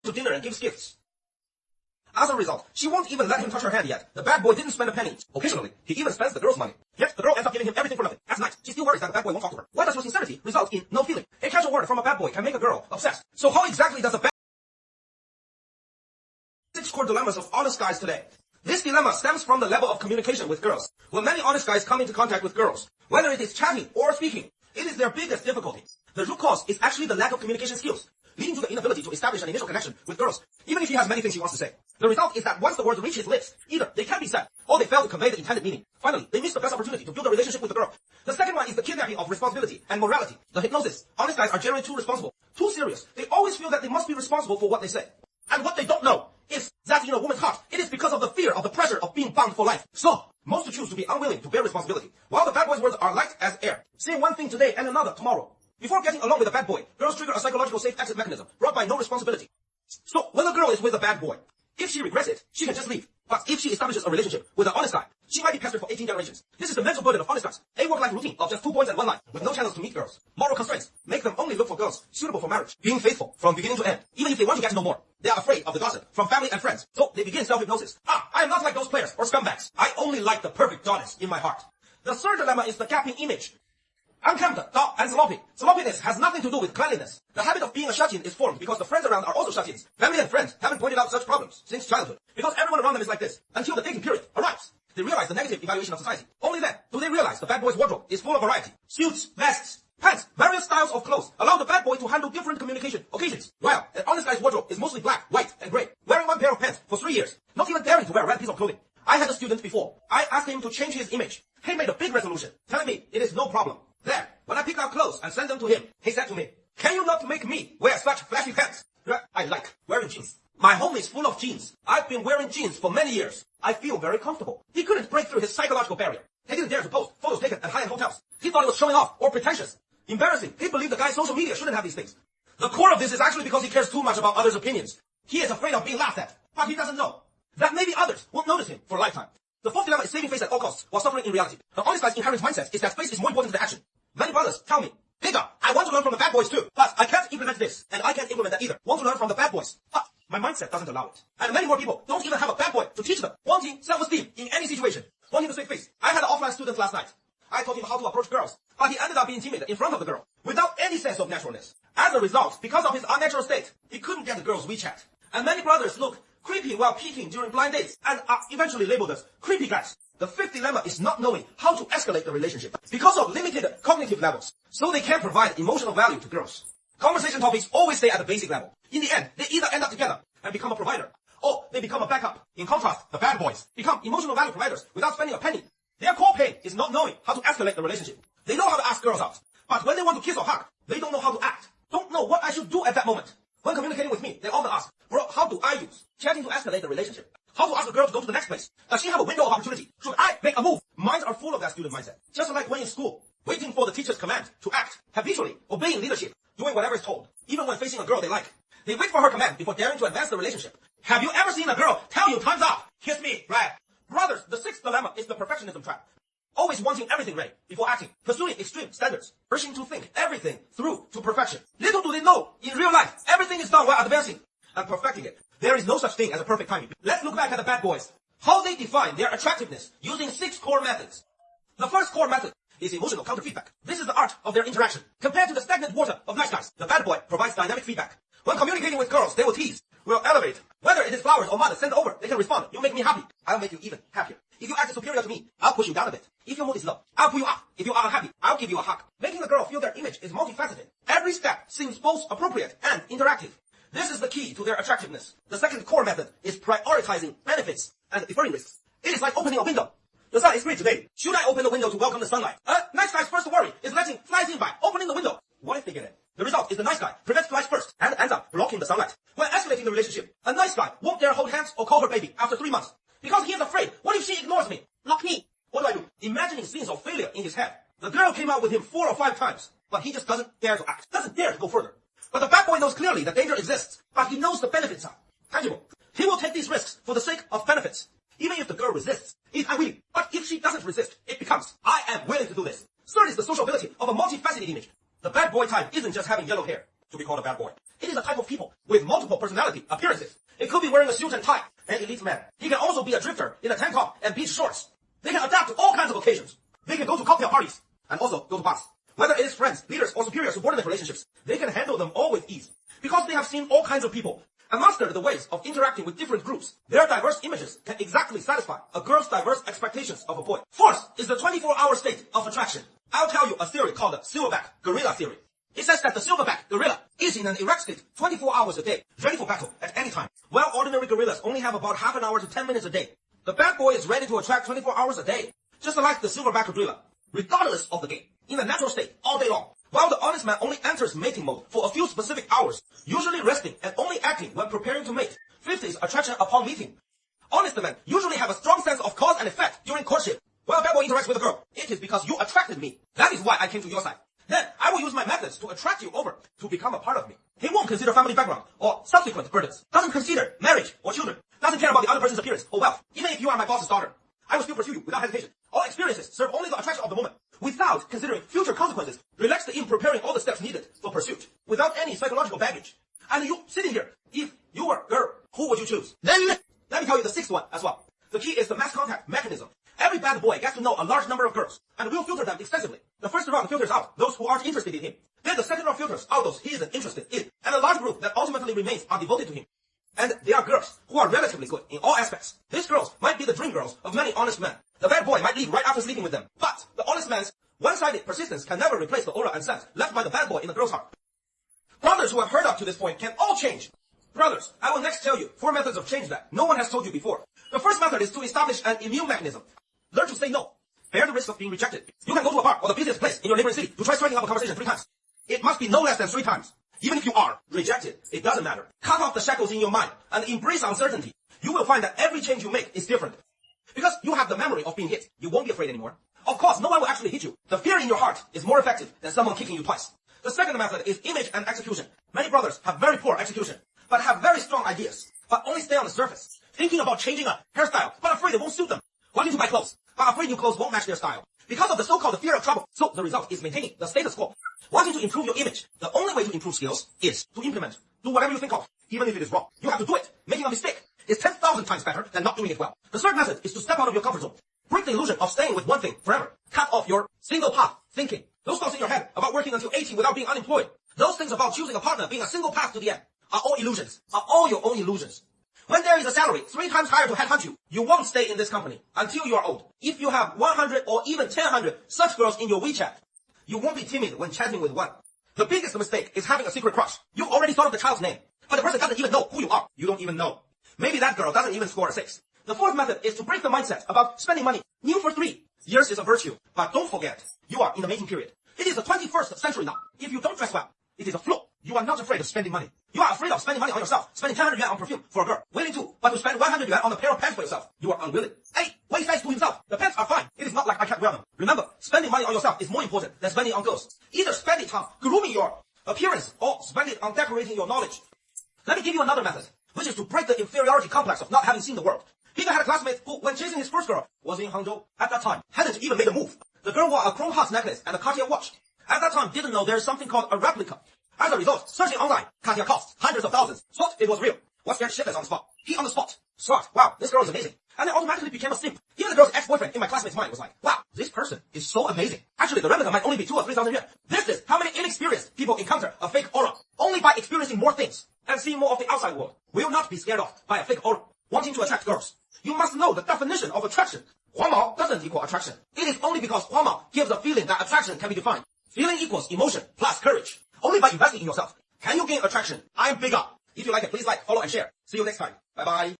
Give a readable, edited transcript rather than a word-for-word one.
to dinner and gives gifts. As a result, she won't even let him touch her hand yet. The bad boy didn't spend a penny. Occasionally, he even spends the girl's money. Yet, the girl ends up giving him everything for nothing. At night, she still worries that the bad boy won't talk to her. Why does her sincerity result in no feeling? A casual word from a bad boy can make a girl obsessed. So how exactly does a bad 6 core dilemmas of honest guys today? This dilemma stems from the level of communication with girls. When many honest guys come into contact with girls, whether it is chatting or speaking, it is their biggest difficulty. The root cause is actually the lack of communication skills, leading to the inability to establish an initial connection with girls, even if he has many things he wants to say. The result is that once the words reach his lips, either they can't be said, or they fail to convey the intended meaning. Finally, they miss the best opportunity to build a relationship with the girl. The second one is the kidnapping of responsibility and morality. The hypnosis. Honest guys are generally too responsible, too serious. They always feel that they must be responsible for what they say. And what they don't know is that in a woman's heart, it is because of the fear of the pressure of being bound for life. So, most choose to be unwilling to bear responsibility, while the bad boy's words are light as air, saying one thing today and another tomorrow. Before getting along with a bad boy, girls trigger a psychological safe exit mechanism brought by no responsibility. So, when a girl is with a bad boy, if she regrets it, she can just leave. But if she establishes a relationship with an honest guy, she might be pestered for 18 generations. This is the mental burden of honest guys. A work-life routine of just 2 points and 1 line, with no channels to meet girls. Moral constraints make them only look for girls suitable for marriage. Being faithful from beginning to end, even if they want to get to know more. They are afraid of the gossip from family and friends, so they begin self-hypnosis. I am not like those players or scumbags. I only like the perfect goddess in my heart. The third dilemma is the gapping image. Unkempt, dark, and sloppy. Sloppiness has nothing to do with cleanliness. The habit of being a shut-in is formed because the friends around are also shut-ins. Family and friends haven't pointed out such problems since childhood, because everyone around them is like this, until the dating period arrives. They realize the negative evaluation of society. Only then do they realize the bad boy's wardrobe is full of variety. Suits, vests, pants, various styles of clothes allow the bad boy to handle different communication occasions. While an honest guy's wardrobe is mostly black, white, and gray. Wearing one pair of pants for 3 years, not even daring to wear a red piece of clothing. I had a student before. I asked him to change his image. He made a big resolution, telling me it is no problem. Then, when I picked out clothes and sent them to him, he said to me, "Can you not make me wear such flashy pants?" I like wearing jeans. My home is full of jeans. I've been wearing jeans for many years. I feel very comfortable. He couldn't break through his psychological barrier. He didn't dare to post photos taken at high-end hotels. He thought it was showing off or pretentious. Embarrassing. He believed the guy's social media shouldn't have these things. The core of this is actually because he cares too much about others' opinions. He is afraid of being laughed at, but he doesn't know that maybe others won't notice him for a lifetime. The fourth dilemma is saving face at all costs while suffering in reality. The honest guy's inherent mindset is that face is more important than action. Many brothers tell me, "Hey, God, I want to learn from the bad boys too, but I can't implement this, and I can't implement that either. Want to learn from the bad boys, but my mindset doesn't allow it." And many more people don't even have a bad boy to teach them, wanting self-esteem in any situation, wanting to save face. I had an offline student last night. I taught him how to approach girls, but he ended up being timid in front of the girl, without any sense of naturalness. As a result, because of his unnatural state, he couldn't get the girl's WeChat. And many brothers look creepy while peeking during blind dates, and are eventually labeled as creepy guys. The fifth dilemma is not knowing how to escalate the relationship because of limited cognitive levels, so they can't provide emotional value to girls. Conversation topics always stay at the basic level. In the end, they either end up together and become a provider, or they become a backup. In contrast, the bad boys become emotional value providers without spending a penny. Their core pain is not knowing how to escalate the relationship. They know how to ask girls out, but when they want to kiss or hug, they don't know how to act. Don't know what I should do at that moment. When communicating with me, they often ask, "Bro, how do I use chatting to escalate the relationship? How to ask a girl to go to the next place? Does she have a window of opportunity? Should I make a move?" Minds are full of that student mindset. Just like when in school, waiting for the teacher's command to act, habitually obeying leadership, doing whatever is told, even when facing a girl they like. They wait for her command before daring to advance the relationship. Have you ever seen a girl tell you time's up? Kiss me, right? Brothers, the sixth dilemma is the perfectionism trap. Always wanting everything right before acting, pursuing extreme standards, rushing to think everything through to perfection. Little do they know, in real life, everything is done while advancing and perfecting it. There is no such thing as a perfect timing. Let's look back at the bad boys. How they define their attractiveness using 6 core methods. The first core method is emotional counter-feedback. This is the art of their interaction. Compared to the stagnant water of nice guys, the bad boy provides dynamic feedback. When communicating with girls, they will tease, will elevate. Whether it is flowers or mud sent over, they can respond. You make me happy, I'll make you even happier. If you act superior to me, I'll push you down a bit. If your mood is low, I'll pull you up. If you are unhappy, I'll give you a hug. Making the girl feel their image is multifaceted. Every step seems both appropriate and interactive. This is the key to their attractiveness. The second core method is prioritizing benefits and deferring risks. It is like opening a window. The sun is great today. Should I open the window to welcome the sunlight? Nice guy's first worry is letting flies in by opening the window. What if they get in? The result is the nice guy prevents flies first and ends up blocking the sunlight. When escalating the relationship, a nice guy won't dare hold hands or call her baby after 3 months. Because he is afraid. What if she ignores me? Lock me. What do I do? Imagining scenes of failure in his head. The girl came out with him 4 or 5 times, but he just doesn't dare to act. Doesn't dare to go further. But the bad boy knows clearly that danger exists, but he knows the benefits are tangible. He will take these risks for the sake of benefits. Even if the girl resists, he's unwilling. But if she doesn't resist, it becomes, I am willing to do this. Third is the social ability of a multifaceted image. The bad boy type isn't just having yellow hair to be called a bad boy. It is a type of people with multiple personalities. personality, appearances. It could be wearing a suit and tie, an elite man. He can also be a drifter in a tank top and beach shorts. They can adapt to all kinds of occasions. They can go to cocktail parties and also go to bars. Whether it is friends, leaders, or superior subordinate relationships, they can handle them all with ease. Because they have seen all kinds of people and mastered the ways of interacting with different groups, their diverse images can exactly satisfy a girl's diverse expectations of a boy. Fourth is the 24-hour state of attraction. I'll tell you a theory called the silverback gorilla theory. It says that the silverback gorilla is in an erect state 24 hours a day, ready for battle at any time, while ordinary gorillas only have about half an hour to 10 minutes a day. The bad boy is ready to attract 24 hours a day, just like the silverback gorilla, regardless of the game, in a natural state all day long. While the honest man only enters mating mode for a few specific hours, usually resting and only acting when preparing to mate. Fifth is attraction upon meeting. Honest men usually have a strong sense of cause and effect during courtship. When a bad boy interacts with a girl, it is because you attracted me. That is why I came to your side. Then I will use my methods to attract you over to become a part of me. He won't consider family background or subsequent burdens. Doesn't consider marriage or children. Doesn't care about the other person's appearance or wealth. Even if you are my boss's daughter, I will still pursue you without hesitation. All experiences serve only the attraction of the moment, without considering future consequences, relaxed in preparing all the steps needed for pursuit, without any psychological baggage. And you sitting here, if you were a girl, who would you choose? Let me tell you the sixth one as well. The key is the mass contact mechanism. Every bad boy gets to know a large number of girls, and will filter them extensively. The first round filters out those who aren't interested in him. Then the second round filters out those he isn't interested in. And a large group that ultimately remains are devoted to him. And they are girls who are relatively good in all aspects. These girls might be the dream girls of many honest men. The bad boy might leave right after sleeping with them. But the honest man's one-sided persistence can never replace the aura and sense left by the bad boy in the girl's heart. Brothers who have heard up to this point can all change. Brothers, I will next tell you 4 methods of change that no one has told you before. The first method is to establish an immune mechanism. Learn to say no. Bear the risk of being rejected. You can go to a bar or the busiest place in your neighboring city to try striking up a conversation 3 times. It must be no less than 3 times. Even if you are rejected, it doesn't matter. Cut off the shackles in your mind and embrace uncertainty. You will find that every change you make is different. Because you have the memory of being hit, you won't be afraid anymore. Of course, no one will actually hit you. The fear in your heart is more effective than someone kicking you twice. The second method is image and execution. Many brothers have very poor execution, but have very strong ideas, but only stay on the surface. Thinking about changing a hairstyle, but afraid it won't suit them. Wanting to buy clothes, but afraid new clothes won't match their style. Because of the so-called fear of trouble. So the result is maintaining the status quo. Wanting to improve your image, the only way to improve skills is to implement. Do whatever you think of, even if it is wrong. You have to do it. Making a mistake is 10,000 times better than not doing it well. The third method is to step out of your comfort zone. Break the illusion of staying with one thing forever. Cut off your single path thinking. Those thoughts in your head about working until 80 without being unemployed. Those things about choosing a partner being a single path to the end are all illusions. Are all your own illusions. When there is a salary 3 times higher to headhunt you, you won't stay in this company until you are old. If you have 100 or even 100 such girls in your WeChat, you won't be timid when chatting with one. The biggest mistake is having a secret crush. You already thought of the child's name, but the person doesn't even know who you are. You don't even know. Maybe that girl doesn't even score a 6. The fourth method is to break the mindset about spending money. New for 3 years is a virtue, but don't forget, you are in the mating period. It is the 21st century now. If you don't dress well, it is a flaw. You are not afraid of spending money. You are afraid of spending money on yourself, spending 1000 yuan on perfume for a girl. Willing to, but to spend 100 yuan on a pair of pants for yourself, you are unwilling. Hey, what he says to himself, the pants are fine. It is not like I can't wear them. Remember, spending money on yourself is more important than spending on girls. Either spend it on grooming your appearance or spend it on decorating your knowledge. Let me give you another method, which is to break the inferiority complex of not having seen the world. Peter had a classmate who, when chasing his first girl, was in Hangzhou. At that time, hadn't even made a move. The girl wore a chrome heart necklace and a Cartier watch. At that time, didn't know there is something called a replica. As a result, searching online, Cartier cost hundreds of thousands. Thought it was real. Was scared shitless on the spot. He on the spot. Smart. Wow, this girl is amazing. And then automatically became a simp. Even the girl's ex-boyfriend in my classmate's mind was like, wow, this person is so amazing. Actually, the replica might only be 2,000 or 3,000 yuan. This is how many inexperienced people encounter a fake aura. Only by experiencing more things and seeing more of the outside world. Will not be scared off by a fake aura. Wanting to attract girls. You must know the definition of attraction. Huang Mao doesn't equal attraction. It is only because Huang Mao gives a feeling that attraction can be defined. Feeling equals emotion plus courage. Only by investing in yourself can you gain attraction. I am Big Up. If you like it, please like, follow, and share. See you next time. Bye bye.